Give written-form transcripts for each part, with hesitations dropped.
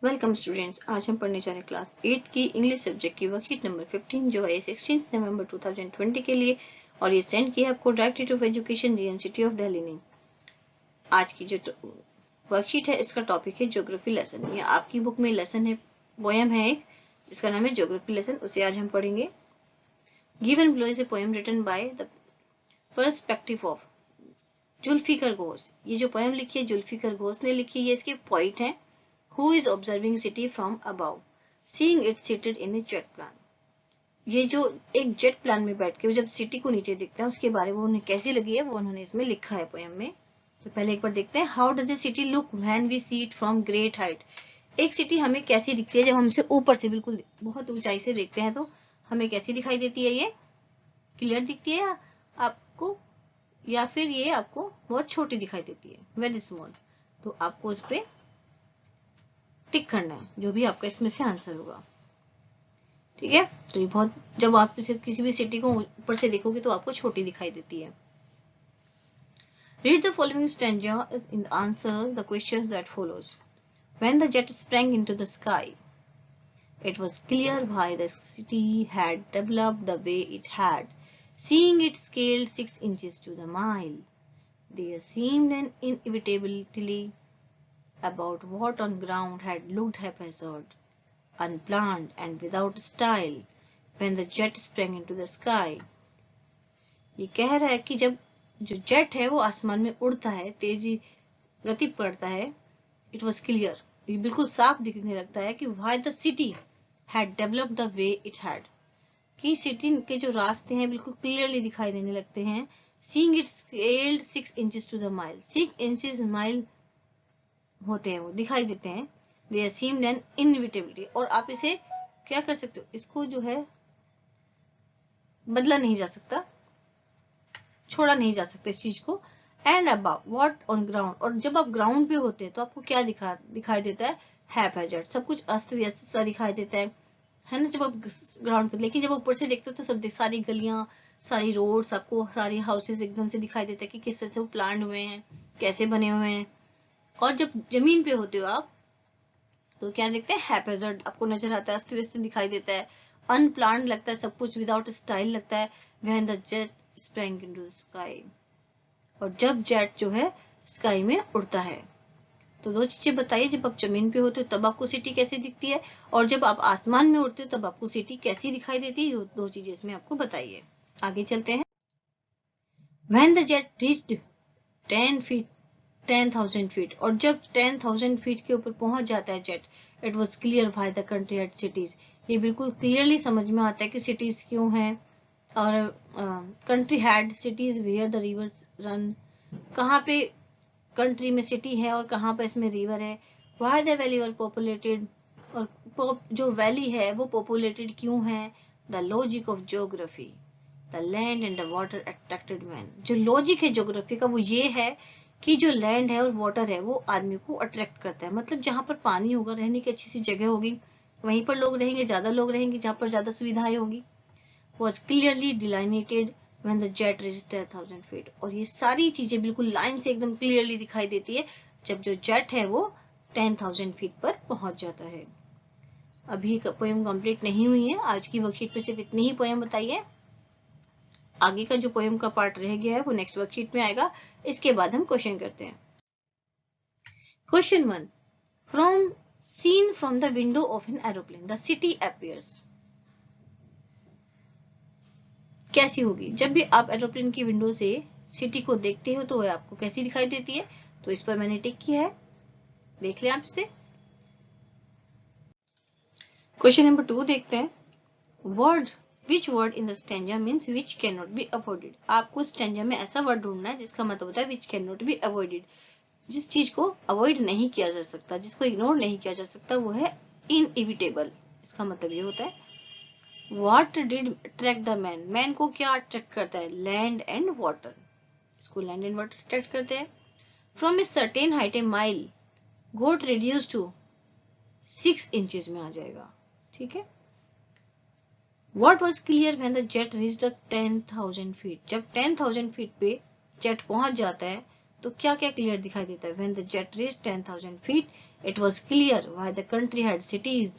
Welcome students. आज हम पढ़ने जा रहे हैं क्लास 8 की इंग्लिश सब्जेक्ट की वर्कशीट नंबर 15 जो है 16 नवंबर 2020 के लिए, और ये सेंड किया आपको directorate of education GNCT of Delhi ने। आज की जो वर्कशीट है इसका टॉपिक है ज्योग्राफी लेसन। ये आपकी बुक में लेसन है, पोएम है एक जिसका नाम है ज्योग्राफी लेसन, उसे आज हम पढ़ेंगे। Given below is a poem written by the perspective of Zulfikar Ghosh. ये जो पोएम लिखी है जुल्फिकर घोष ने लिखी है, ये इसके पॉइंट है। Who is observing city from above, seeing it seated in a jet plan। ये जो एक जेट प्लान में बैठ के जब सिटी को नीचे देखते हैं उसके बारे में उन्हें कैसी लगी है वो उन्होंने इसमें लिखा है पोएम में। तो पहले एक बार देखते हैं। How does a city look when we see it from great height. एक सिटी हमें कैसी दिखती है जब हमसे ऊपर से बिल्कुल बहुत ऊंचाई से देखते हैं तो हमें कैसी दिखाई देती है। ये क्लियर दिखती है आपको या फिर ये आपको बहुत छोटी दिखाई देती है, वेरी स्मॉल। तो आपको उस पर टिक करना है जो भी आपका इसमें से आंसर होगा, ठीक है। तो ये बहुत, जब आप किसी भी सिटी को ऊपर से देखोगे तो आपको छोटी दिखाई देती है। Read the following stanza in answer the questions that follows. When the jet sprang into the sky, it was clear why the city had developed the way it had. Seeing it scaled 6 inches to the mile, there seemed an inevitability about what on ground had looked haphazard, unplanned and without style when the jet sprang into the sky। ये कह रहा है कि जब जो jet है वो आसमान में उड़ता है, तेजी गति पकड़ता है, इट वॉज क्लियर, ये बिल्कुल साफ दिखने लगता है कि why the city had developed the way it had, कि सिटी के जो रास्ते हैं बिल्कुल क्लियरली दिखाई देने लगते हैं। Seeing it scaled 6 inches to the mile, 6 inches mile होते हैं वो दिखाई देते हैं। There seemed an inevitability, और आप इसे क्या कर सकते हो, इसको जो है बदला नहीं जा सकता, छोड़ा नहीं जा सकता इस चीज को। And about what on ground, और जब आप ग्राउंड पे होते हैं तो आपको क्या दिखाई देता है, हैपहैज़र्ड, सब कुछ अस्त व्यस्त सा दिखाई देता है ना, जब आप ग्राउंड पे। लेकिन जब ऊपर से देखते हो तो सब सारी गलियां, सारी रोड्स, आपको सारी हाउसेस एकदम से दिखाई देता है कि किस तरह से वो प्लान हुए हैं, कैसे बने हुए हैं। और जब जमीन पे होते हो आप तो क्या देखते हैं, हैपहैज़र्ड आपको नजर आता है, अस्त व्यस्त दिखाई देता है, अनप्लान्ड लगता है सब कुछ, विदाउट स्टाइल लगता है। When the jet sprang into the sky, और जब जेट जो है स्काई में उड़ता है। तो दो चीजें बताइए, जब आप जमीन पे होते हो तब आपको सिटी कैसी दिखती है, और जब आप आसमान में उड़ते हो तब आपको सिटी कैसी दिखाई देती है, दो चीजें इसमें आपको बताइए। आगे चलते हैं। When the jet reached 10 feet 10,000 feet, और जब 10,000 फीट के ऊपर पहुंच जाता है jet, it was clear why the country had cities, ये बिल्कुल क्लियरली समझ में आता है कि सिटीज क्यों हैं। और country had cities where the rivers run, कहाँ पे कंट्री में सिटी है और कहाँ पे इसमें रिवर है। Why the valley were populated, और जो वैली है वो पॉपुलेटेड क्यों है। The logic of geography, the land and the water attracted man, जो लॉजिक है ज्योग्राफी का वो ये है कि जो लैंड है और वाटर है वो आदमी को अट्रैक्ट करता है। मतलब जहां पर पानी होगा, रहने की अच्छी सी जगह होगी, वहीं पर लोग रहेंगे, ज्यादा लोग रहेंगे, जहां पर ज्यादा सुविधाएं होंगी। Was clearly delineated when the jet reached 10,000 feet, और ये सारी चीजें बिल्कुल लाइन से एकदम क्लियरली दिखाई देती है जब जो जेट है वो 10,000 फीट पर पहुंच जाता है। अभी पोएम कंप्लीट नहीं हुई है, आज की वर्कशीट पे सिर्फ इतनी ही पोएम बताइए। आगे का जो पोएम का पार्ट रह गया है वो नेक्स्ट वर्कशीट में आएगा, इसके बाद हम क्वेश्चन करते हैं। Question 1, from seen from the window of an aeroplane the city appears. कैसी होगी, जब भी आप एरोप्लेन की विंडो से सिटी को देखते हो तो वह आपको कैसी दिखाई देती है। तो इस पर मैंने टिक किया है, देख लें आप इसे। क्वेश्चन नंबर 2 देखते हैं। Word which word in the stanza means which can not be avoided. आपको स्टैंजा में ऐसा वर्ड ढूंढना है जिसका मतलब होता है which can not be avoided, जिस चीज को अवॉइड नहीं किया जा सकता, जिसको इग्नोर नहीं किया जा सकता, वो है इनएविटेबल। इसका मतलब ये होता है। What did attract the man? Man को क्या अट्रैक्ट करता है, लैंड एंड वाटर, इसको लैंड एंड वाटर अट्रैक्ट करते हैं। From a certain height a mile got reduced to 6 inches में आ जाएगा, ठीक है। What was clear when the jet reached the 10,000 feet? जब 10,000 फीट पे जेट पहुंच जाता है तो क्या क्या क्लियर दिखाई देता है? When the jet reached 10,000 feet it was clear why the country had cities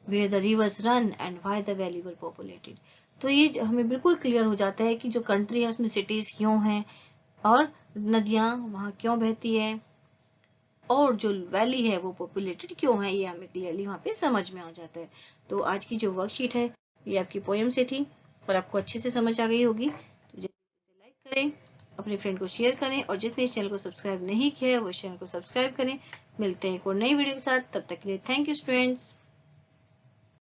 where the rivers run and why the valley were populated. तो ये हमें बिल्कुल क्लियर हो जाता है कि जो कंट्री है उसमें सिटीज क्यों हैं और नदियां वहां क्यों बहती है और जो वैली है वो पॉपुलेटेड क्यों है, ये हमें क्लियरली वहां पे समझ में आ जाता है। तो आज की जो वर्कशीट है ये आपकी पोएम से थी और आपको अच्छे से समझ आ गई होगी। तो जल्दी लाइक करें, अपने फ्रेंड को शेयर करें और जिसने इस चैनल को सब्सक्राइब नहीं किया है वो इस चैनल को सब्सक्राइब करें। मिलते हैं एक और नई वीडियो के साथ, तब तक के लिए थैंक यू स्टूडेंट्स।